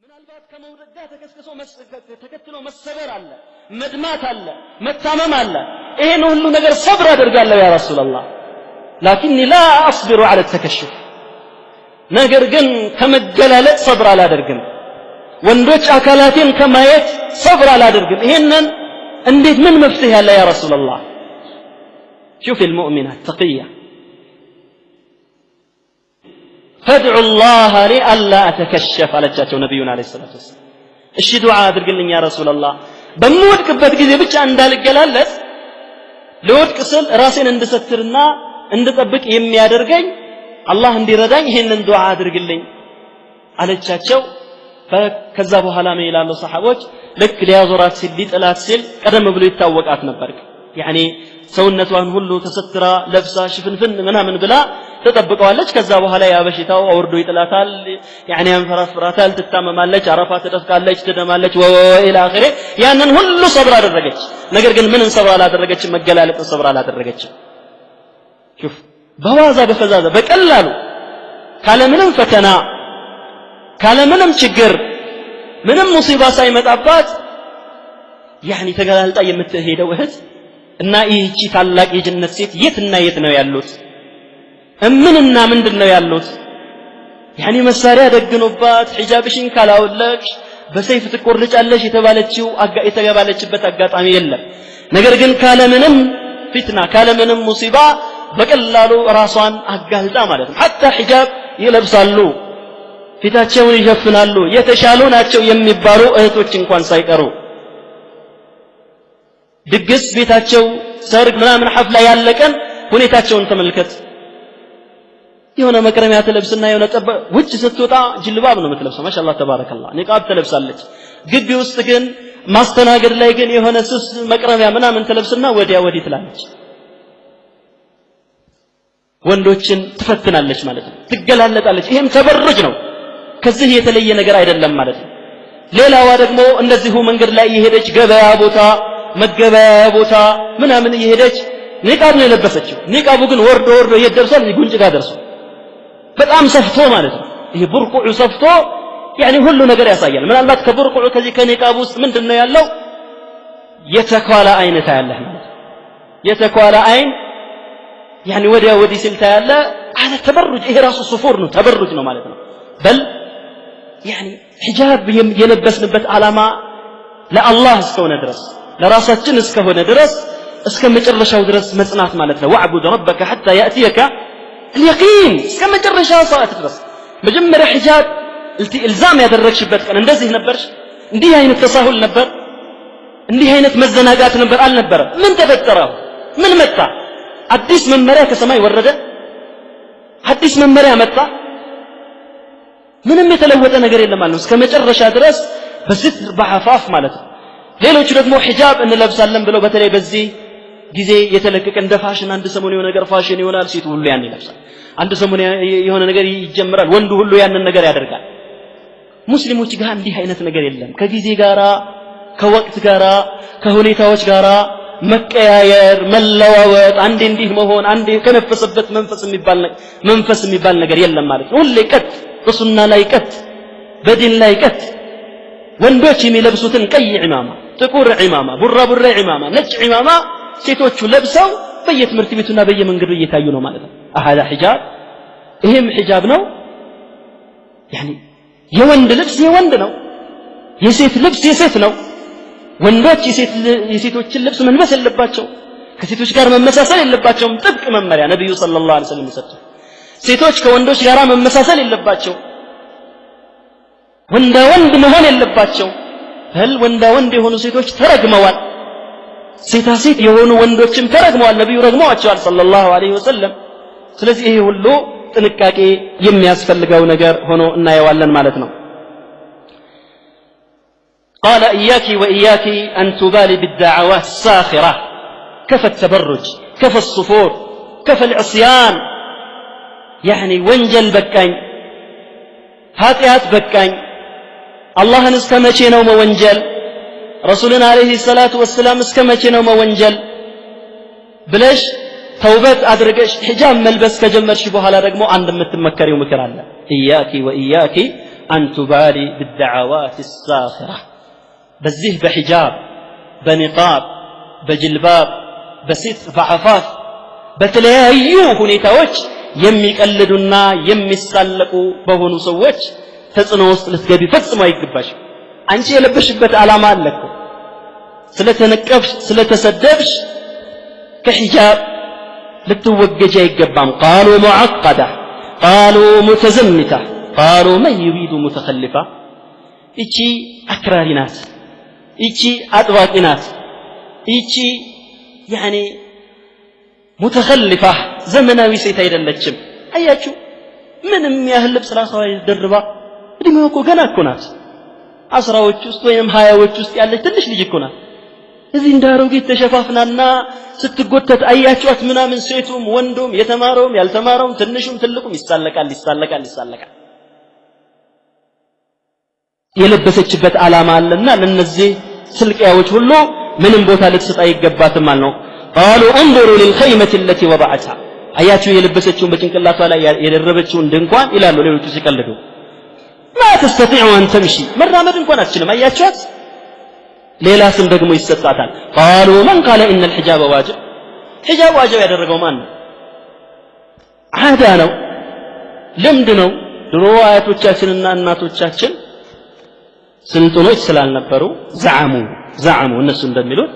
ምናልባት ከመውደድ ጋር ተከትሎ መሰበር አለ፣ መድማት አለ፣ መታመም አለ። ይሄን ሁሉ ነገር ሰብር አደርጋለሁ ያ ረሱላህ ላኪንኒ ላ አስቢሩ ዐለ ተከሹፍ ነገር ግን ከመገላለጥ ሰብር አላደርግም። ወንዶች አካላቴን ከማየት ሰብር አላደርግም። ይሄንን እንዴት ምን መፍትሄ ያለ ያ ረሱላህ? شوف المؤمنة التقية فادعوا الله لألا أتكشف على جاتو نبينا عليه الصلاة والسلام እሺ ዱዓ አድርግልኝ ያ ረሱላህ በምወድቅበት ጊዜ ብቻ እንዳልገላለጽ ለወድቅ ስል ራሴን እንድሰትርና እንድጠብቅ የሚያደርገኝ አላህ እንዲረዳኝ ይሄንን ዱዓ አድርግልኝ አለቻቸው። ከዛ በኋላ ምን ይላሉ ሰሃቦች? ልክ ሊያዞራት ሲል ሊጥላት ሲል ቀደም ብሎ ይታወቃት ነበር። ያኒ ሰውነቷን ሁሉ ተሰትራ ለብሳ ሽፍንፍን ምናምን ብላ ተጠብቀዋለች። ከዛ በኋላ ያ በሽታው አውርዶ ይጥላታል፣ ያኒ አንፈራፍራታል፣ ትታመማለች፣ አረፋ ትደፍቃለች፣ ትደማለች ወኢላ አኺሪ። ያንን ሁሉ ሰብር አደረገች። ነገር ግን ምንን ሰብር አላደረገችም? መገላለጥን ሰብር አላደረገችም። شوف በዋዛ በፈዛዛ በቀላሉ ካለምንም ፈተና ካለምንም ችግር ምንም ሙሲባ ሳይመጣባት ያኒ ተገላልጣ የምትሄደው እህት እና ይህቺ ታላቅ የጀነት ሴት የትና የት ነው ያሉት? ምንና ምንድነው ያሉት? ያኒ መሳሪያ ደግኖባት ሒጃብሽን ካላወለቅሽ በሰይፍ ትቆርጫለሽ የተባለችበት አጋጣሚ የለም። ነገር ግን ካለምንም ፊትና ካለምንም ሙሲባ በቀላሉ ራሷን አጋልጣ ማለት ነው። ሐታ ሒጃብ ይለብሳሉ፣ ፊታቸውን ይሸፍናሉ፣ የተሻሉ ናቸው የሚባሉ እህቶች እንኳን ሳይቀሩ ድግስ ቤታቸው ሰርግ ምናምን ሐፍላ ያለቀን ሁኔታቸውን ተመልከት። የሆነ መቅረሚያ ተለብስና የሆነ ውጭ ስትወጣ ጅልባብ ነው የምትለብሰው። ማሻአላህ ተባረከላህ ኒቃብ ተለብሳለች። ግቢ ውስጥ ግን ማስተናገድ ላይ ግን የሆነ ስስ መቅረሚያ ምናምን ተለብስና ወዲያ ወዲህ ትላለች። ወንዶችን ትፈትናለች ማለት ነው፣ ትገላለጣለች። ይሄም ተበሩጅ ነው፣ ከዚህ የተለየ ነገር አይደለም ማለት ነው። ሌላዋ ደግሞ እንደዚሁ መንገድ ላይ የሄደች ገበያ ቦታ መገበያ ቦታ ምናምን እየሄደች ኒቃብ ነው የለበሰችው። ኒቃቡ ግን ወርዶ እየደርሳል ጉንጭ ጋር ደርሶ በጣም ሰፍቶ ማለት ነው። ይሄ ቡርቁዑ ሰፍቶ ያኒ ሁሉ ነገር ያሳያል። ምናልባት ከቡርቁዑ ከዚህ ከኒቃቡ ውስጥ ምንድነው ያለው? የተኳላ አይነት ያለህ ማለት ነው። የተኳላ አይን ያኒ ወዲያ ወዲህ ሲልታ ያለ አለ ተበሩጅ። ይሄ ራሱ ሱፉር ነው፣ ተበሩጅ ነው ማለት ነው። በል ያኒ ሒጃብ የለበስንበት ዓላማ ለአላህ እስከሆነ ድረስ ለራሳችን እስከሆነ ድረስ እስከ መጨረሻው ድረስ መጽናት ማለት ነው። ወዕቡድ ረበከ ሐታ ያእቲየከ اليقين እስከ መጨረሻው ሰዓት ድረስ መጀመሪያ ሒጃብ ኢልዛም ያደረግሽበት ቀን እንደዚህ ነበርሽ? እንዲህ አይነት ተሳሁል ነበር? እንዲህ አይነት መዘናጋት ነበር? አልነበረም። ምን ተፈጠረ? ምን መጣ? አዲስ መመሪያ ከሰማይ ወረደ? አዲስ መመሪያ መጣ? ምንም የተለወጠ ነገር የለም ማለት ነው። እስከ መጨረሻ ድረስ በስትር በአፋፍ ማለት ነው። ሌሎች ደግሞ ሒጃብ እንለብሳለን ብለው በተለይ በዚህ ጊዜ የተለቀቀ እንደ ፋሽን አንድ ሰሞን የሆነ ነገር ፋሽን ይሆናል፣ ሴቱ ሁሉ ያን ይለብሳል። አንድ ሰሞን የሆነ ነገር ይጀምራል፣ ወንዱ ሁሉ ያንን ነገር ያደርጋል። ሙስሊሞች ጋር እንዲህ አይነት ነገር የለም። ከጊዜ ጋራ ከወቅት ጋራ ከሁኔታዎች ጋራ መቀያየር መለዋወጥ፣ አንዴ እንዲህ መሆን፣ አንዴ ከነፈሰበት መንፈስ የሚባል ነገር የለም ማለት ነው። ሁሌ ቀጥ በሱና ላይ ቀጥ በዲን ላይ ቀጥ ወንዶች የሚለብሱትን ቀይ ዒማማ፣ ጥቁር ዒማማ፣ ቡራቡሬ ዒማማ፣ ነጭ ዒማማ ሴቶቹ ለብሰው በየትምህርት ቤቱና በየመንገዱ እየታዩ ነው ማለት ነው። አሃዳ ሒጃብ፣ ይሄም ሒጃብ ነው። ያኒ የወንድ ልብስ የወንድ ነው፣ የሴት ልብስ የሴት ነው። ወንዶች የሴቶችን ልብስ መልበስ የለባቸው፣ ከሴቶች ጋር መመሳሰል የለባቸውም። ጥብቅ መመሪያ ነብዩ ሰለላሁ ዐለይሂ ወሰለም ሰጡ። ሴቶች ከወንዶች ጋር መመሳሰል የለባቸው፣ ወንዳ ወንድ መሆን የለባቸው። ወንዳ ወንድ የሆኑ ሴቶች ተረግመዋል፣ ሴታ ሴት የሆኑ ወንዶችም ተረግመዋል። ነብዩ ረግመዋቸዋል ሰለላሁ ዐለይሂ ወሰለም። ስለዚህ ይሄ ሁሉ ጥንቃቄ የሚያስፈልገው ነገር ሆኖ እናየዋለን ማለት ነው። قال إياك وإياك أن تبالي بالدعوات الساخرة كفى التبرج كفى الصفور كفى العصيان يعني وانجل بكاين هاتيات بكاين الله نسكمتي نوم وانجل رسولنا عليه الصلاة والسلام نسكمتي نوم وانجل بلاش توبت أدركش حجاب ملبس كجمر شبه على رقمه عند متمكري ومكرالله إياك وإياك أن تبالي بالدعوات الساخرة بزيه بحجاب بنقاب بجلباب بسيط بعفاف بتلايو هنيتاوچ የሚቀልዱና የሚሳለቁ በሆኑ ሰዎች ተጽዕኖ ውስጥ ልትገቢ ፈጽሞ አይገባሽ አንቺ የለበሽበት ዓላማ አለኮ ስለተነቀፍሽ ስለተሰደብሽ ከሂጃብ ልትወገጂ አይገባም قالوا معقده قالوا متزمته قالوا من يريد متخلفا እቺ አክራሪ ናት እቺ አጥባቂ ናት እቺ يعني متخلفة زمناوي ሴት አይደለችም አያችሁ ምንም ያህል ልብስ ራስዋ ይደርባ እድሜው እኮ ገና እኮ ናት አስራዎች ውስጥ ወይም 20ዎች ውስጥ ያለች ትንሽ ልጅ እኮ ናት እዚህ እንዳሮጊት ተሸፋፍናና ስትጎተት አያችኋት ምናምን ሴቱም ወንዱም የተማረውም ያልተማረውም ትንሹም ትልቁም ይሳለቃል የለበሰችበት ዓላማ አለና ለነዚህ ስልቂያዎች ሁሉ ምንም ቦታ ልትሰጥ አይገባትም ማለት ነው قالوا انظروا للخيمة التي وضعتها አያችሁ የለበሰችውን በጭንቅላቷ ላይ የደረበችውን ድንኳን ይላሉ ሌሎቹ ሲቀልዱ ما تستطيع ان تمشي መራመድ እንኳን አትችልም አያችኋት ሌላ ስም ደግሞ ይሰጣታል قالوا من قال ان الحجاب واجب حجاب واجب ያደረገው ማን ነው ዓዳ ነው ልምድ ነው ድሮ አያቶቻችንና እናቶቻችን ስልጣኖች ስላልነበሩ ዘዓሙ እነሱ እንደሚሉት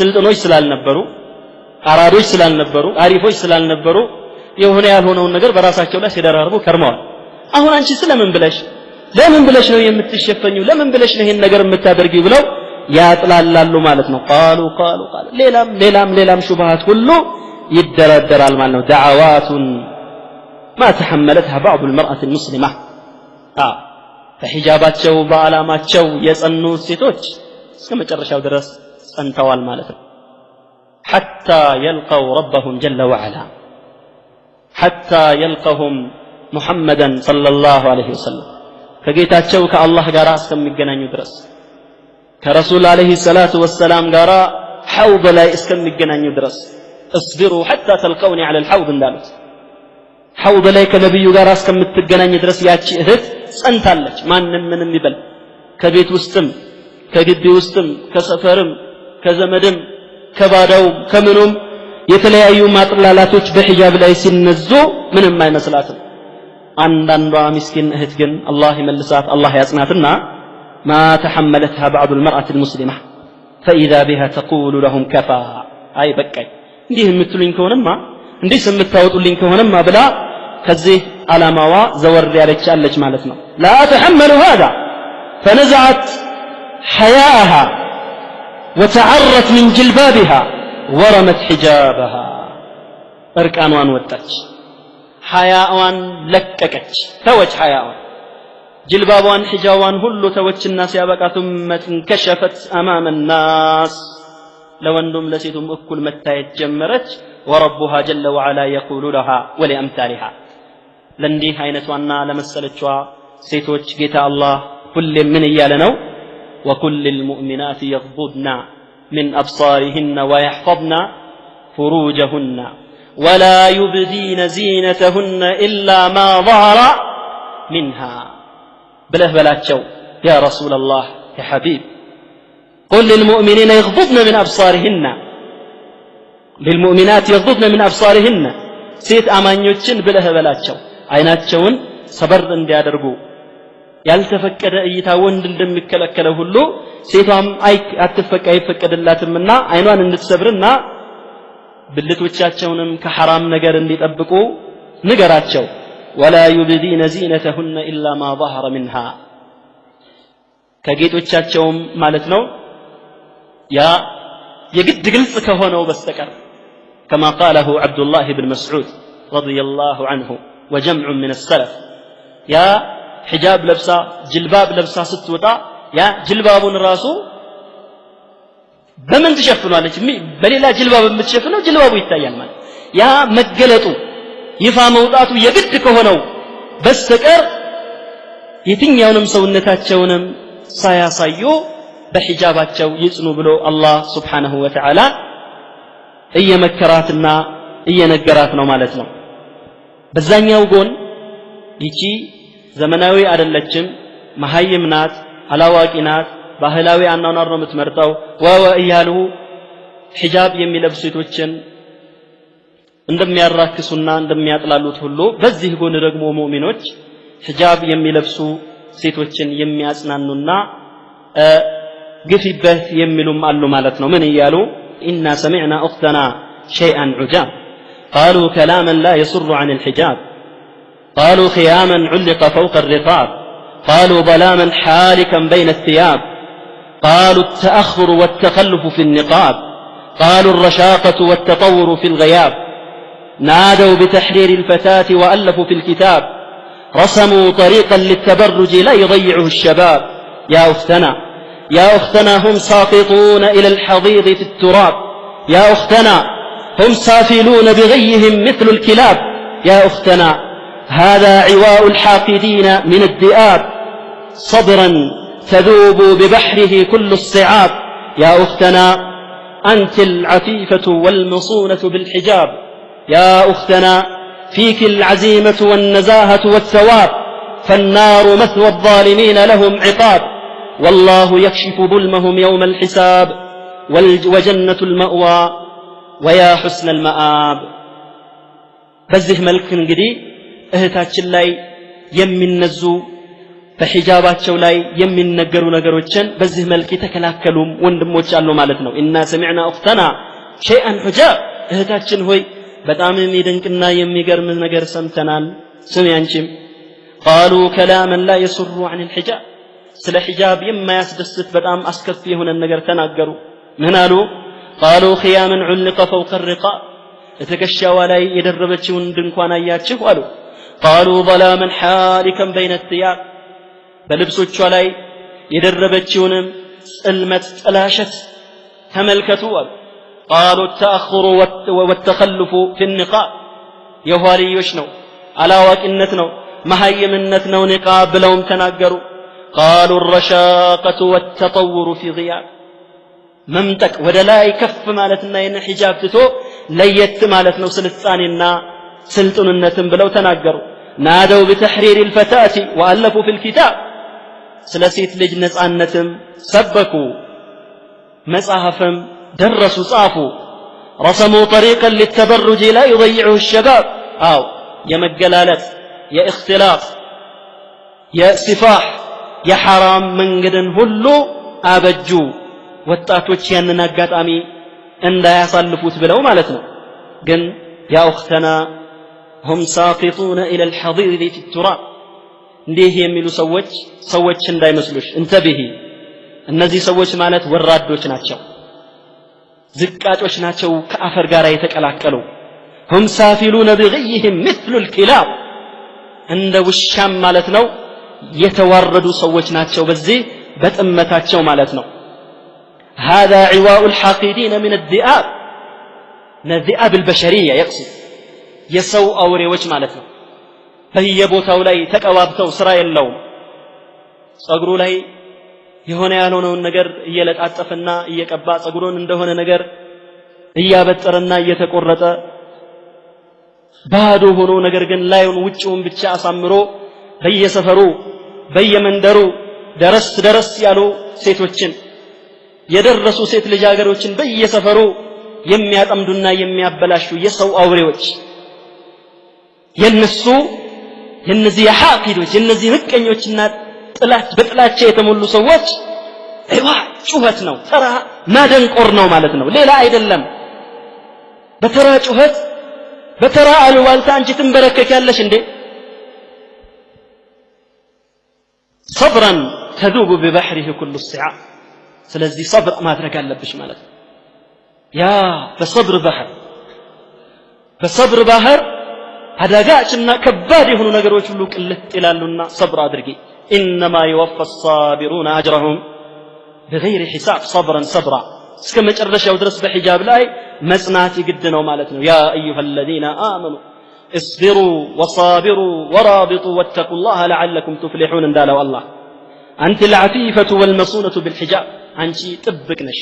ስልጣኖች ስላልነበሩ አራዶች ስላልነበሩ አሪፎች ስላልነበሩ የሆነ ያልሆነውን ነገር በራሳቸው ላይ ሲደራርቡ ከርመዋል አሁን አንቺ ለምን ብለሽ ነው የምትሸፈኙ ለምን ብለሽ ነው ይሄን ነገር የምታደርጊው ብለው ያጥላላሉ ማለት ነው قالوا ሌላም ሹብሃት ሁሉ ይደረደራል ማለት ነው دعوات ما تحملتها بعض المرأة المسلمة በሂጃባቸው በአላማቸው የጸኑ ሴቶች እስከ መጨረሻው ድረስ ጸንተዋል ማለት ነው حتى يلقوا ربهم جل وعلا حتى يلقهم محمدا صلى الله عليه وسلم ከጌታቸው ከአላህ ጋር እስከሚገናኙ ድረስ ከረሱል አለይሂ ሰላቱ ወሰላም ጋር ሐውድ ላይ እስከሚገናኙ ድረስ اصبروا حتى تلقوني على الحوض እንዳሉት ሐውድ ላይ ከነብዩ ጋር እስከምትገናኝ ድረስ ያቺ እህት ጸንታለች ማንንም ምንም ይበል ከቤት ውስጥም ከግቢ ውስጥም ከሰፈርም ከዘመድም ከባዳው ከምኑም የተለያዩ ማጥላላቶች በሂጃብ ላይ ሲነዙ ምንም አይመስላትም አንዳንዷ ምስኪን እህት ግን አላህ ይመልሳት አላህ ያጽናትና ما تحملتها بعض المرأة المسلمة فإذا بها تقول لهم كفى أي بكاي እንዲህ የምትሉኝ ከሆነማ እንዲህ የምታወጡልኝ ከሆነማ ብላ ከዚህ ዓላማዋ ዘወር ያለች አለች ማለት ነው لا تحمل هذا فنزعت حياءها وتعرت من جلبابها ورمت حجابها اركانوان ወጣች حياءوان ለቀቀች ተወች حياءوان جلبابوان حجابوان ሁሉ ተወችና ሲያበቃ ثم انكشفت امام الناس ለወንዱም ለሴቱም እኩል መታየት ጀመረች وربها جل وعلا يقول لها ولامثالها ለንዲህ አይነቷና ለመሰለችዋ ሴቶች ጌታ አላህ ሁሌም ምን እያለ ነው وكل المؤمنات يغضضن من أبصارهن ويحفظن فروجهن ولا يبدين زينتهن إلا ما ظهر منها بله بلاتشو يا رسول الله يا حبيب قل للمؤمنين يغضضن من أبصارهن للمؤمنات يغضضن من أبصارهن سيت أمانيوتشن بله بلاتشو عيناتشون صبر اندي أدرقو ያልተፈቀደ እይታ ወንድ እንደሚከለከለው ሁሉ ሴቷም አይፈቀድላትምና አይኗን እንድትሰብርና ብልቶቻቸውንም ከሐራም ነገር እንዲጠብቁ ንገራቸው ولا يبدين زينتهن الا ما ظهر منها ከጌጦቻቸውም ማለት ነው ያ የግድ ግልጽ ከሆነው በስተቀር كما قاله عبد الله بن مسعود رضي الله عنه وجمع من السلف يا حجاب لبسا جلباب لبسا ስትወጣ ያ ጅልባቡን ራሱ በምን ትሸፍናለች በሌላ ጅልባብ የምትሸፍነው ጅልባቡ ይታያል ማለት ያ መገለጡ ይፋ መውጣቱ የግድ ከሆነው በስተቀር የትኛውንም ሰውነታቸውንም ሳያሳዩ በሂጃባቸው ይጽኑ ብሎ አላህ Subhanahu Wa Ta'ala እየመከራትና እየነገራት ነው ማለት ነው በዛኛው ጎን ይቺ ዘመናዊ አይደለችም መሐይም ናት አላዋቂ ናት ባህላዊ አናናር ነው የምትመርጠው እያሉ ሒጃብ የሚለብሱ ሴቶችን እንደሚያራክሱና እንደሚያጥላሉት ሁሉ በዚህ ጎን ደግሞ ሙእሚኖች ሒጃብ የሚለብሱ ሴቶችን የሚያጽናኑና ግፊበት የሚሉም አሉ ማለት ነው ምን ይያሉ إنا سمعنا أختنا شيئا عجاب قالوا كلاما لا يسر عن الحجاب قالوا خياما علق فوق الرقاب قالوا ظلاما حالكا بين الثياب قالوا التأخر والتخلف في النقاب قالوا الرشاقة والتطور في الغياب نادوا بتحرير الفتاة وألفوا في الكتاب رسموا طريقا للتبرج لا يضيعه الشباب يا أختنا هم ساقطون إلى الحضيض في التراب يا أختنا هم سافلون بغيهم مثل الكلاب يا أختنا هذا عواء الحاقدين من الذئاب صبرا تذوب ببحره كل الصعاب يا أختنا أنت العفيفة والمصونة بالحجاب يا أختنا فيك العزيمة والنزاهة والثواب فالنار مثوى الظالمين لهم عقاب والله يكشف ظلمهم يوم الحساب وجنة المأوى ويا حسن المآب بزه ملك እንግዲህ እህታችን ላይ የሚነዙ በሒጃባቸው ላይ የሚነገሩ ነገሮችን በዚህ መልክ የተከላከሉም ወንድሞች አሉ ማለት ነው እና سمعنا اختنا شيئا حجاب እህታችን ሆይ በጣም የሚደንቅና የሚገርም ነገር ሰምተናል ስሚ አንቺም قالوا كلاما لا يسر عن الحجاب ስለ ሒጃብ የማያስደስት በጣም አስከፊ የሆነ ነገር ተናገሩ ምን አሉ قالوا خياما علق فوق الرقاب እተከሻዋ ላይ የደረበችውን ድንኳን አያችሁ አሉ قالوا ظلاما حالكا بين الثياب በልብሶቿ ላይ የደረበችውንም ጽልመት ጥላሸት ተመልከቱ አሉ قالوا التأخر والتخلف في النقاب የኋልዮሽ ነው አላዋቂነት ነው መሐይምነት ነው ንቃብ ብለውም ተናገሩ قالوا الرشاقة والتطور في غياب ممتك ودلاي كف مالتنا ين حجاب تتو ليت مالتنا سلطاننا سلطننتن بلو تناغروا نادوا بتحرير الفتاة وألفوا في الكتاب سلسيت لج نصانتم سبكوا مصحفم درسوا صافوا رسموا طريقا للتبرج لا يضيعه الشباب يمجلالت يا اختلاف يا سفاح يا حرام منجدن هلو አበጁ ወጣቶች ያንን አጋጣሚ እንዳያሳልፉት ብለው ማለት ነው ግን ያ اختنا هم ساقطون الى الحضيض في التراب እንዲህ የሚሉ ሰዎች እንዳይመስሉሽ እንተብሂ እነዚህ ሰዎች ማለት ወራዶች ናቸው ዝቃጮች ናቸው ከአፈር ጋር የተቀላቀሉ هم سافلون بغيهم مثل الكلاب እንደ ውሻም ማለት ነው የተዋረዱ ሰዎች ናቸው በዚህ በጥመታቸው ማለት ነው هذا عواء الحاقدين من الذئاب الذئاب البشريه يقصد የሰው አውሬዎች ማለት ነው በየቦታው ላይ ተቀባብተው ስራ የለውም ጸጉሩ ላይ የሆነ ያልሆነውን ነገር እየለጣጠፈና እየቀባ ጸጉሩን እንደሆነ ነገር እያበጠረና እየተቆረጠ ባዶ ሆኖ ነገር ግን ላዩን ውጭውን ብቻ አሳምሮ በየሰፈሩ በየመንደሩ ደረስ ያሉ ሴቶችን የደረሱ ሴት ልጃገሮችን በየሰፈሩ የሚያጠምዱና የሚያበላሹ የሰው አውሬዎች የነዚህ የሐቂዶች የነዚህ ምቀኞችና በጥላቻ የተሞሉ ሰዎች ጩኸት ነው ተራ ማደንቆር ነው ማለት ነው ሌላ አይደለም በተራ ጩኸት በተራ አልዋልታ አንቺ ትንበረከካለሽ እንዴ صبرا تذوب ببحره كل الصعاب ስለዚህ صبر ማድረግ አለብሽ ማለት ነው ያ በصبر ባህር አዳጋችና ከባድ የሆኑ ነገሮች ሁሉ ቅልጥ ይላሉና صبر አድርጊ انما يوفى الصابرون اجرهم بغير حساب صبرا እስከ መጨረሻው ድረስ በሒጃብ ላይ መጽናት ይግድ ነው ማለት ነው ያ ايها الذين امنوا اصبروا وصابروا ورابطوا واتقوا الله لعلكم تفلحون እንዳለው አላህ አንተ العفيفة والمصونة بالحجاب አንቺ ጥብቅ ነሽ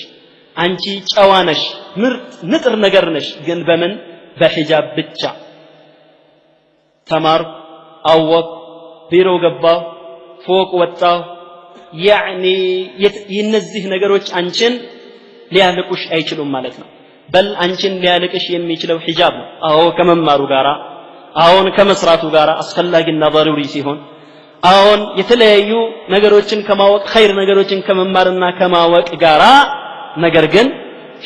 አንቺ ጨዋ ነሽ ምርጥ ንጥር ነገር ነሽ ግን በምን በሒጃብ ብቻ ተማር አወቅ ቢሮ ገባው ፎቅ ወጣው ያኒ የነዚህ ነገሮች አንቺን ሊያልቁሽ አይችሉም ማለት ነው በል አንቺን ሊያልቅሽ የሚችለው ሒጃብ ነው አዎ ከመማሩ ጋራ አሁን ከመስራቱ ጋራ አስፈላጊና ضروري ሲሆን አሁን የተለያዩ ነገሮችን ከማወቅ ኸይር ነገሮችን ከመማርና ከማወቅ ጋራ ነገር ግን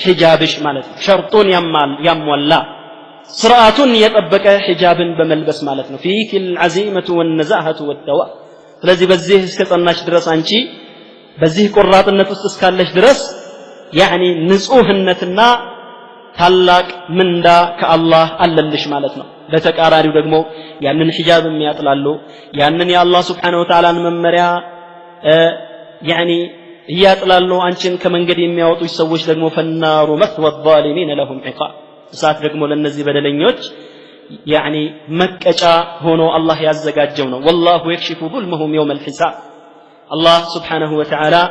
ሒጃብሽ ማለት ነው ሸርጡን ያሟላ ስርዓቱን የጠበቀ ሒጃብን በመልበስ ማለት ነው فيك العزيمة والنزاهة والتوى ስለዚህ በዚህ እስከ ጸናሽ ድረስ አንቺ በዚህ ቁራጥነት ውስጥ እስካለሽ ድረስ ያኒ ንጹህነትና ታላቅ ምንዳ ከአላህ አለልሽ ማለት ነው ለተቃራሪው ደግሞ ያንን ሒጃብ የሚያጥላሉ ያንን የአላህ Subhanahu Wa Ta'ala መመሪያ ያኒ ያጥላሉ አንቺን ከመንገድ የሚያወጡ ሰዎች ደግሞ فالنار مثوى الظالمين لهم عقاب እሳት ደግሞ ለነዚህ በደለኞች ያኒ መቀጫ ሆኖ አላህ ያዘጋጀው ነው والله يكشف ظلمهم يوم الحساب አላህ Subhanahu Wa Ta'ala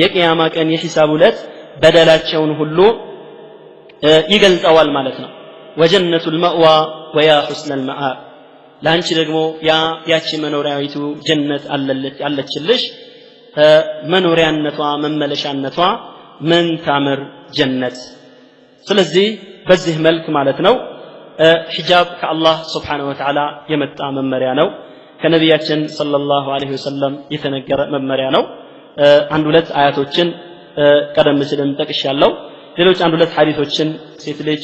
የቂያማ ቀን የሂሳብ ዕለት በደላቸውን ሁሉ ይገልጸዋል ማለት ነው وجنة المأوى ويا حسن المآب ላንቺ ደግሞ ያቺ መኖሪያዊቱ ጀነት አለችልሽ መኖሪያነቷ መመለሻነቷ ምን ታምር ጀነት ስለዚህ በዚህ መልክ ማለት ነው ሒጃብ ከአላህ Subhanahu Wa Ta'ala የመጣ መመሪያ ነው ከነቢያችን ሰለላሁ ዐለይሂ ወሰለም የተነገረ መመሪያ ነው አንድ ሁለት አያቶችን ቀደም ሲልም ጠቅሻለሁ ሌሎች አንድ ሁለት ሐዲሶችን ሴት ልጅ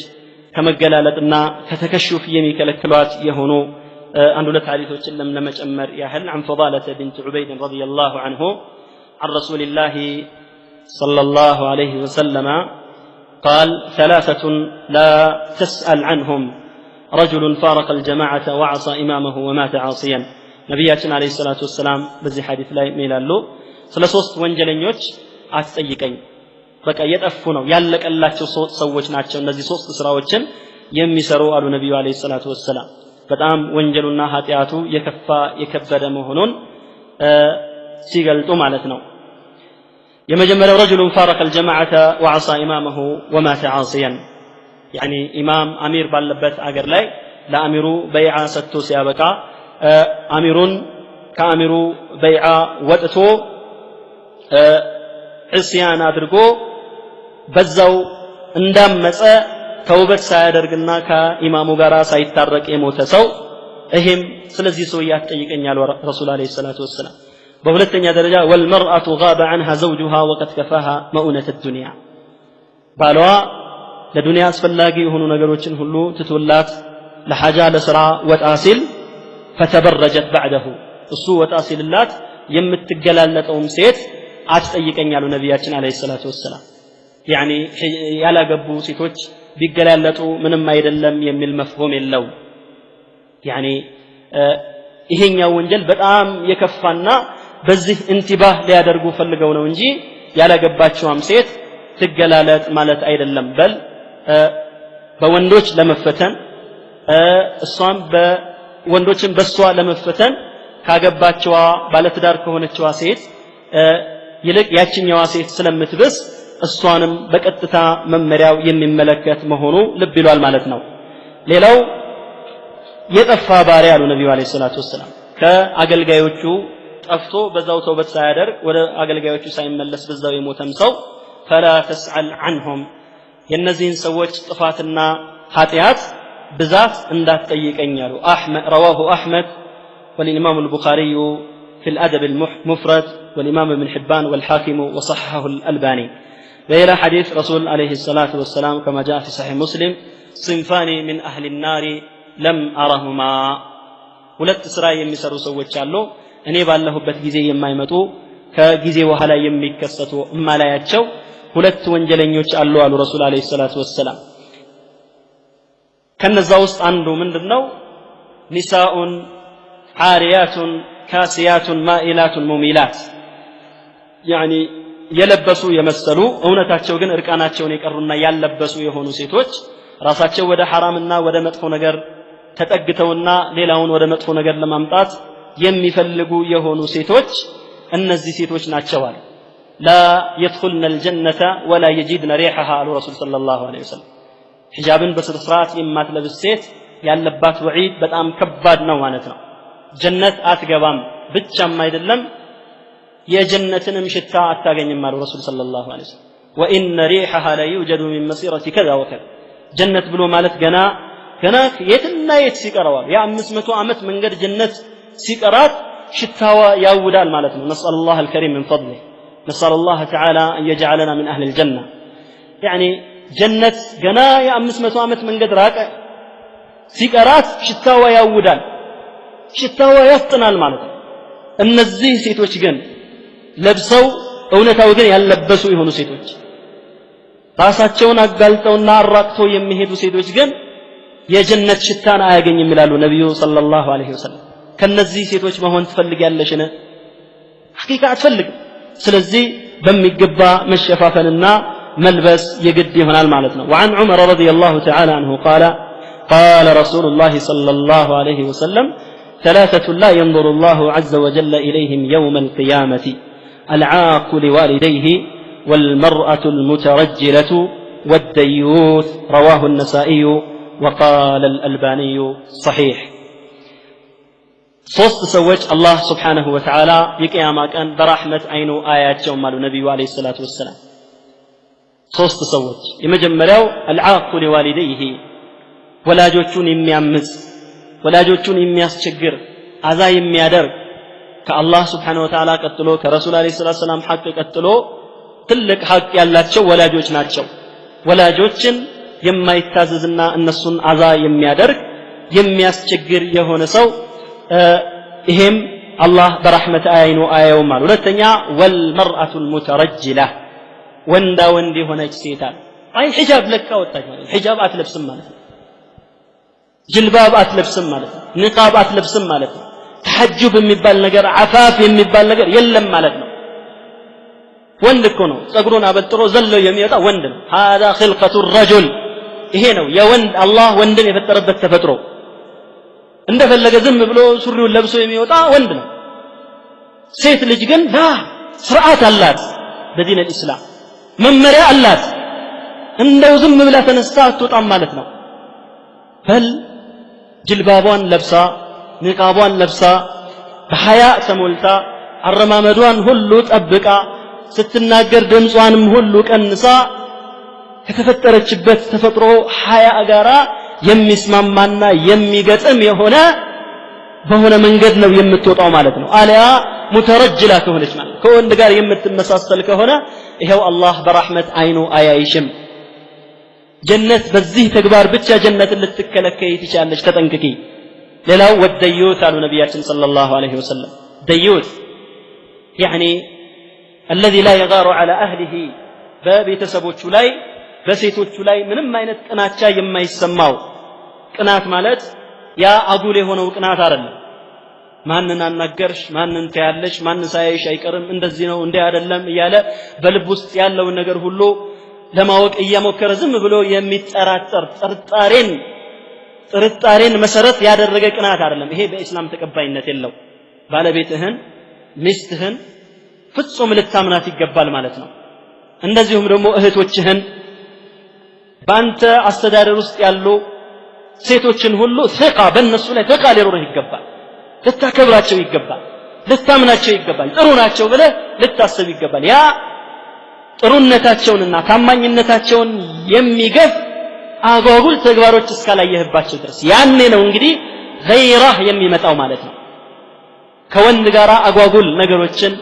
ከመገላለጥና ከተከሹፍ የሚከለክሏት የሆኑ አንድ ሁለት ሐዲሶችን ለመጨመር ያህል عن فضالة بنت عبيد رضي الله عنه عن رسول الله صلى الله عليه وسلم قال ثلاثة لا تسأل عنهم رجل فارق الجماعة وعصى إمامه ومات عاصيا نبياتنا عليه الصلاة والسلام بزي حديث لا يميلالو سلسوست ወንጀለኞች አትጠይቀኝ በቃ የጠፉ ነው ያለቀላቸው ሰዎች ናቸው እነዚህ ሶስት ስራዎችን የሚሰሩ አሉ ነብዩ አለይሂ ሰላቱ ወሰለም በጣም ወንጀሉና ኃጢያቱ የከፋ የከበደ መሆኑን ሲገልጡ ማለት ነው የመጀመሪያው رجل فارق الجماعة وعصى إمامه ومات عاصيا يعني إمام أمير ባለበት አገር ላይ ለአሚሩ በይዓ ሰጥቶ ሲያበቃ አሚሩን ከአሚሩ በይዓ ወጥቶ ዕስያን አድርጎ በዛው እንዳመፀ ተውበት ሳያደርግና ከኢማሙ ጋር ሳይታረቅ የሞተ ሰው ይሄም ስለዚህ ሰው ያጠይቀኛል ረሱል አለይሂ ሰላቱ ወሰለም በሁለተኛ ደረጃ والمرأة غاب عنها زوجها وقد كفاها مؤونة الدنيا ባሏ ለዱንያ አስፈላጊ የሆኑ ነገሮችን ሁሉ ትቶላት ለሐጃ ለስራ ወጣ ሲል فتبرجت بعده እሱ ወጣ ሲልላት የምትገላለጠውም ሴት አትጠይቀኛሉ ነብያችን አለይሂ ሰላቱ ወሰለም يعني ያላገቡ ሴቶች ቢገላለጡ ምንም አይደለም የሚል መፍሁም የለው يعني ይሄኛው ወንጀል በጣም የከፋና በዚህ እንቲባህ ሊያደርጉ ፈልገው ነው እንጂ ያላገባቸውም ሴት ትገላለጥ ማለት አይደለም በል በወንዶች ለመፈተን እሷም በወንዶችን በሷ ለመፈተን ካገባቸዋ ባለትዳር ከሆነችዋ ሴት ይልቅ ያቺኛዋ ሴት ስለምትብስ እሷንም በቀጥታ መመሪያው የሚመለከት መሆኑ ልብ ይሏል ማለት ነው ሌላው የጠፋ ባሪያ አሉ ነብዩ አለይሂ ሰላቱ ወሰለም ከአገልጋዮቹ ጠፍቶ በዛው ተውበት ሳያደርግ ወደ አገልጋዮቹ ሳይመለስ በዛው የሞተም ሰው فلا تسأل عنهم የነዚህን ሰዎች ጥፋትና ኃጢያት ብዛት እንዳትጠይቀኝ አሉ አህመድ رواه احمد والامام البخاري في الادب المفرد والامام ابن حبان والحاكم وصححه الالباني وإلى حديث رسول عليه الصلاة والسلام كما جاء في صحيح مسلم صنفان من أهل النار لم أرهما ሁለት ስራ የሚሰሩ ሰዎች አሉ እኔ ባለሁበት ጊዜ የማይመጡ ከጊዜ በኋላ የሚከሰቱ ማላያቸው ሁለት ወንጀለኞች አሉ አሉ ረሱል አለይሂ ሰላቱ ወሰለም ከነዛ ውስጥ አንዱ ምንድነው ኒሳኡን ዓሪያቱን ካሲያቱን ማኢላቱን ሙሚላት يعني የለበሱ የመሰሉ እውነታቸው ግን እርቃናቸውን የቀሩና ያለበሱ የሆኑ ሴቶች ራሳቸው ወደ ሐራምና ወደ መጥፎ ነገር ተጠግተውና ሌላውን ወደ መጥፎ ነገር ለማምጣት የሚፈልጉ የሆኑ ሴቶች እነዚህ ሴቶች ናቸው አለ لا يدخلن الجنة ولا يجدن ريحها على رسول صلى الله عليه وسلم حجابን በስርዓት የማትለብስ ሴት ያለባት ወዒድ በጣም ከባድ ነው ማለት ነው ጀነት አትገባም ብቻም አይደለም የጀነትንም ሽታ አታገኝም አሉ ረሱል ሰለላሁ ዐለይሂ ወሰለም وان ريحها لا يوجد من مسيره كذا وكذا ጀነት ብሎ ማለት ገና የትና የት ሲቀረዋል የ500 ዓመት መንገድ ጀነት ሲቀራት ሽታዋ ያውዳል ማለት ነው نسأل الله الكريم من فضله نسأل الله تعالى ان يجعلنا من اهل الجنه يعني ጀነት ገና የ500 ዓመት መንገድ ራቀ ሲቀራት ሽታዋ ያውዳል ሽታዋ ያፍጥናል ማለት ነው እነዚህ ሴቶች ግን ለብሰው እውነታው ግን ያለበሱ የሆኑ ሴቶች ራሳቸውን አጋልጠውና አራቅተው የሚሄዱ ሴቶች ግን የጀነት ሽታን አያገኝም ይላሉ ነብዩ ሰለላሁ ዐለይሂ ወሰለም ከነዚህ ሴቶች መሆን ትፈልጊያለሽን ሐቂቃ አትፈልግም ስለዚህ በሚገባ መሸፋፈንና ملبس يجد هنا المعنى وعن عمر رضي الله تعالى عنه قال رسول الله صلى الله عليه وسلم 3 لا ينظر الله عز وجل إليهم يوم القيامة العاق لوالديه والمرأة المترجلة والديوث رواه النسائي وقال الألباني صحيح ሶስት ሰዎች አላህ Subhanahu Wa Ta'ala የቂያማ ቀን በራህመት አይኑ አያቸው ማሉ ነብዩ አለይሂ ሰላቱ ወሰለም ሶስት ሰዎች የመጀመሪያው አልዓቁ ለዋሊደይሂ ወላጆቹን የሚያምጽ ወላጆቹን የሚያስቸግር አዛ የሚያደርግ ከአላህ Subhanahu Wa Ta'ala ቀጥሎ ከረሱል አለይሂ ሰላቱ ወሰለም ሐቅ ቀጥሎ ትልቅ ሐቅ ያላቸው ወላጆች ናቸው ወላጆችን የማይታዘዝና እነሱን አዛ የሚያደርግ የሚያስቸግር የሆነ ሰው ይሄም አላህ በረህመት አይኑ አያው ማለት ሁለተኛ ወልመርአቱል ሙተረጅላ ወንዳ ወንድ የሆነች ሴት አይ ሒጃብ ለካ ወጣች ማለት ሒጃብ አትለብስም ማለት ነው ጅልባብ አትለብስም ማለት ነው ንቃብ አትለብስም ማለት ነው ተሐጅብ የሚባል ነገር አፋፍ የሚባል ነገር የለም ማለት ነው ወንድ እኮ ነው ጸጉሩን አበጥሮ ዘሎ የሚወጣ ወንድ ነው هذا خلقة الرجل ይሄ ነው የወንድ አላህ ወንድን የፈጠረበት ተፈጥሮ እንደፈለገ ዝም ብሎ ሱሪውን ለብሶ የሚወጣ ወንድ ነው ሴት ልጅ ግን ስርዓት አላት በዲን الاسلام መመሪያ አላት እንደው ዝም ብላ ተነስታ አትወጣም ማለት ነው በል ጅልባቧን ለብሳ ንቃቧን ለብሳ በሐያ ተሞልታ አረማመዷን ሁሉ ጠብቃ ስትናገር ድምጿንም ሁሉ ቀንሳ ከተፈጠረችበት ተፈጥሮ ሐያ ጋራ የሚስማማና የሚገጥም የሆነ በሆነ መንገድ ነው የምትወጣው ማለት ነው አለያ ሙተረጅላ ከሆነች ማለት ከወንድ ጋር የምትመሳሰል ከሆነ ይሄው አላህ በረህመት አይኑ አያይሽም ጀነት በዚህ ተግባር ብቻ ጀነትን ልትከለከይ ትችላለች ተጠንቅቂ ሌላው ወደዩት አሉ ነብያችን ሰለላሁ ዐለይሂ ወሰለም ደዩት يعني الذي لا يغار على اهله በቤተሰቦቹ ላይ በሴቶቹ ላይ ምንም አይነት ቅናቻ የማይሰማው ቅናት ማለት ያ አጉል የሆነው ቅናት አይደለም ማንን አናገርሽ ማንን ታያለሽ ማን ሳይሽ አይቀርም እንደዚህ ነው እንዴ አይደለም እያለ በልብ ውስጥ ያለው ነገር ሁሉ ለማወቅ እየሞከረ ዝም ብሎ የሚጠራጠር ጥርጣሬን መሰረት ያደረገ ቅናት አይደለም ይሄ በእስላም ተቀባይነት የለው ባለቤትህን ሚስትህን ፍጹም ልታምናት ይገባል ማለት ነው እንደዚሁም ደግሞ እህቶችህን ባንተ አስተዳደር ውስጥ ያሉ ሴቶችን ሁሉ ثقة በእነሱ ላይ ثقة ሊኖርህ ይገባል ልታከብራቸው ይገባል ልታምናቸው ይገባል ጥሩ ናቸው ብለህ ልታስብ ይገባል ያ ጥሩነታቸውንና ታማኝነታቸውን የሚገፍ አጓጉል ተግባሮች እስካላየህባቸው ድረስ ያኔ ነው እንግዲህ ገይራህ የሚመጣው ማለት ነው ከወንድ ጋር አጓጉል ነገሮችን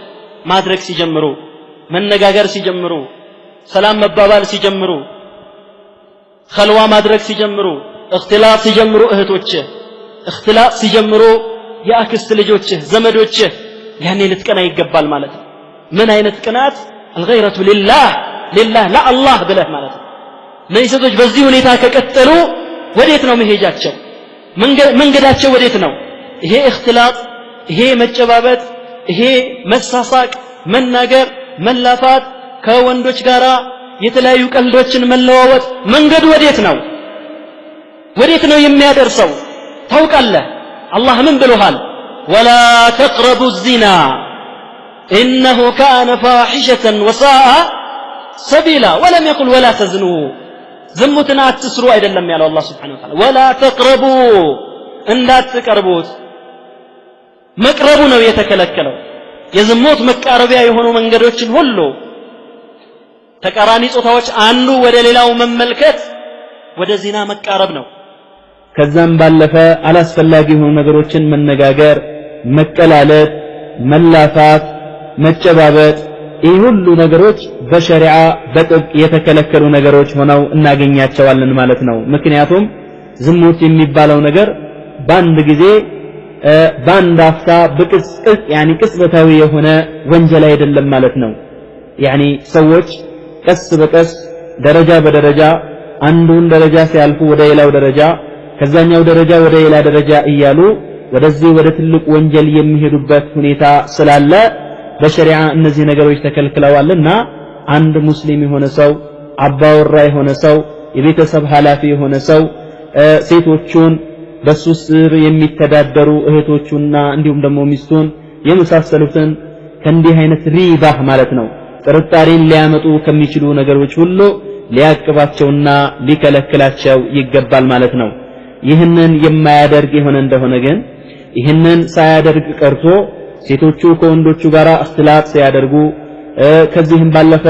ማድረግ ሲጀምሩ መነጋገር ሲጀምሩ ሰላም መባባል ሲጀምሩ ኸልዋ ማድረግ ሲጀምሩ اختلاط ሲጀምሩ እህቶች اختلاط ሲጀምሩ የአክስት ልጆች ዘመዶች ያኔ ልትቀና ይገባል ማለት ነው ምን አይነት ቅናት الغيرة لله لا الله ብለህ ማለት ነው እነዚህ ሴቶች በዚህ ሁኔታ ከቀጠሉ ወዴት ነው መሄጃቸው መንገዳቸው ወዴት ነው ይሄ اختلاط ይሄ መጨባበጥ ይሄ መሳሳቅ መናገር መላፋት ከወንዶች ጋራ የተለያዩ ቀልዶችን መለዋወጥ መንገዱ ወዴት ነው የሚያደርሰው ታውቃለህ አላህ ምን ብሎሃል ولا تقربوا الزنا انه كان فاحشة وساء سبيلا ولم يقل ولا تزنوا ዝሙትን አትስሩ አይደለም ያለው አላህ Subhanahu Wa Ta'ala ولا تقربوا እንዳትቀርቡት መቅረቡ ነው የተከለከለው የዝሙት መቃረቢያ የሆኑ መንገዶችን ሁሉ ተቃራኒ ጾታዎች አንዱ ወደ ሌላው መመልከት ወደ ዚና መቃረብ ነው ከዛም ባለፈ አላስፈላጊ የሆኑ ነገሮችን መነጋገር መቀላለድ መላፋት መጨባበጥ ይህ ሁሉ ነገሮች በሸሪዓ በጥብቅ የተከለከሉ ነገሮች ሆነው እናገኛቸዋለን ማለት ነው ምክንያቱም ዝሙት የሚባለው ነገር በአንድ ጊዜ በአንድ አፍታ በቅጽበት ቅጽበታዊ የሆነ ወንጀል አይደለም ማለት ነው ሰዎች ቀስ በቀስ ደረጃ በደረጃ አንዱን ደረጃ ሲያልፉ ወደ ሌላው ደረጃ ከዛኛው ደረጃ ወደ ሌላ ደረጃ እያሉ ወደዚህ ወደ ትልቅ ወንጀል የሚሄዱበት ሁኔታ ስላለ በሸሪዓ እነዚህ ነገሮች ተከልክለዋልና አንድ ሙስሊም የሆነ ሰው አባወራ የሆነ ሰው የቤተሰብ ኃላፊ የሆነ ሰው ሴቶቹን በሱ ስር የሚተዳደሩ እህቶቹና እንዲሁም ደግሞ ሚስቱን የመሳሰሉትን ከእንዲህ አይነት ሪባህ ማለት ነው ጥርጣሬን ሊያመጡ ከሚችሉ ነገሮች ሁሉ ሊያቅባቸውና ሊከለክላቸው ይገባል ማለት ነው ይህንን የማያደርግ የሆነ እንደሆነ ግን ይህንን ሳያደርግ ቀርቶ ሴቶቹ ከወንዶቹ ጋር እክትላጥ ሲያደርጉ ከዚህም ባለፈ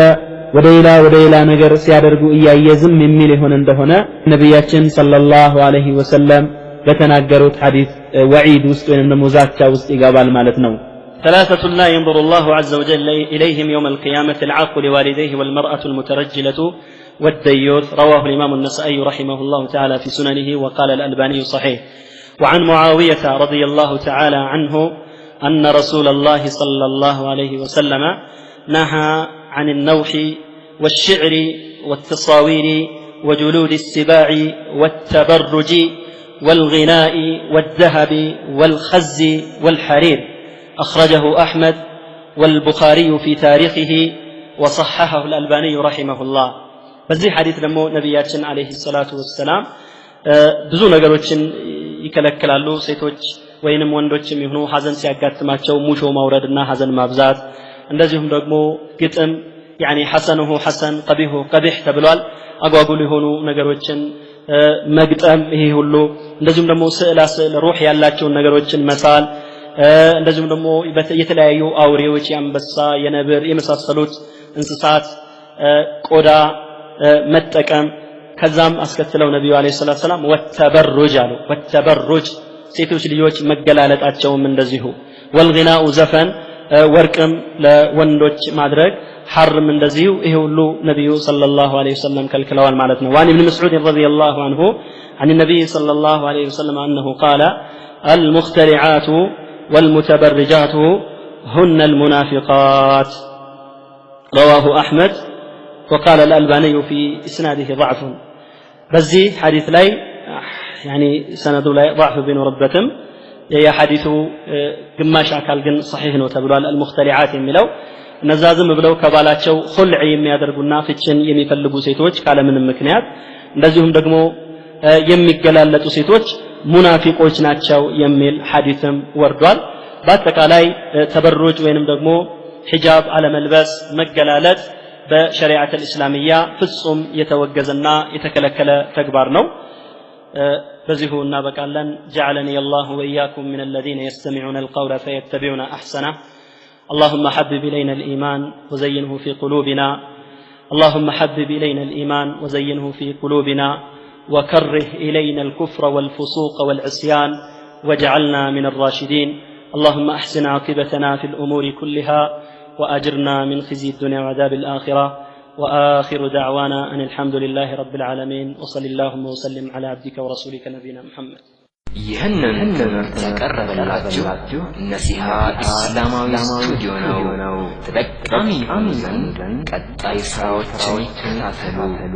ወደ ሌላ ነገር ሲያደርጉ እያየዝም የሚል የሆነ እንደሆነ ነብያችን ሰለላሁ ዐለይሂ ወሰለም በተናገሩት ሐዲስ ወዒድ ውስጥ ወይንም ደግሞ ዛቻ ውስጥ ይገባል ማለት ነው ثلاثة لا ينظر الله عز وجل إليهم يوم القيامة العاق لوالديه والمرأة المترجلة والديوث رواه الإمام النسائي رحمه الله تعالى في سننه وقال الألباني صحيح وعن معاوية رضي الله تعالى عنه أن رسول الله صلى الله عليه وسلم نهى عن النوح والشعر والتصاوير وجلود السباع والتبرج والغناء والذهب والخز والحرير أخرجه أحمد والبخاري في تاريخه وصححه الألباني رحمه الله በዚህ ሐዲስ ደግሞ ነብያችን አለይሂ ሰላቱ ወሰለም ብዙ ነገሮችን ይከለክላሉ ሴቶች ወይንም ወንዶችም ይሁኑ ሐዘን ሲያጋጥማቸው ሙሾ ማውረድና ሐዘን ማብዛት እንደዚሁም ደግሞ ግጥም ሐሰኑሁ ሐሰን ቀቢሁ ቀቢህ ተብሏል አጓጉል የሆኑ ነገሮችን መግጠም ይሄ ሁሉ እንደዚሁም ደግሞ ስዕላ ስዕል ሩህ ያላቸው ነገሮችን መሳል እንደዚሁም ደግሞ የተለያዩ አውሬዎች የአንበሳ የነብር የመሳሰሉት እንስሳት ቆዳ መጠቀም ከዛም አስከትለው ነብዩ አለይሂ ሰላቱ ሰላም ወተበሩጅ አሉ ወተበሩጅ ሴቶች ልጆች መገላለጣቸውም እንደዚሁ ወልግናኡ ዘፈን ወርቅም ለወንዶች ማድረግ ሐርም እንደዚሁ ይሄ ሁሉ ነብዩ ሰለላሁ ዐለይሂ ወሰለም ከልክለዋል ማለት ነው ዋን ኢብኑ መስዑድ ረዲየላሁ ዐንሁ عن النبي صلى الله عليه وسلم أنه قال المخترعات والمتبرجات هن المنافقات رواه أحمد وقال الألباني في إسناده ضعف بزي حديث لاي سند لاي ضعف بين ربتم يا حديث قماش أكال قن صحيح نوتبرال المخترعات يميلو نزازم بلو كبالاتشو خلع يميادرقنا فتشن يميفلقو سيتوج كالا من المكنيات እንደዚሁም ደግሞ የሚገላለጡ ሴቶች ሙናፊቆች ናቸው የሚል ሐዲስም ወርዷል በአጠቃላይ ተበሩጅ ወይንም ደግሞ ሒጃብ አለመልበስ መገላለጥ በሸሪዓት الإسلامية ፍጹም የተወገዘና የተከለከለ ተግባር ነው በዚሁ እናበቃለን جعلني الله وإياكم من الذين يستمعون القول فيتبعون أحسنه اللهم حبب إلينا الإيمان وزينه في قلوبنا اللهم حبب إلينا الإيمان وزينه في قلوبنا وكره إلينا الكفر والفسوق والعصيان واجعلنا من الراشدين اللهم أحسن عاقبتنا في الأمور كلها وأجرنا من خزي الدنيا وعذاب الآخرة وآخر دعوانا أن الحمد لله رب العالمين وصلى اللهم وسلم على عبدك ورسولك نبينا محمد ይህንን ትምህርት ያቀረበላችሁ ነሲሃ ኢስላማዊ ስቱዲዮ ነው ተጠቃሚ ዘንድ ቀጣይ ስራዎችን ይከታተሉ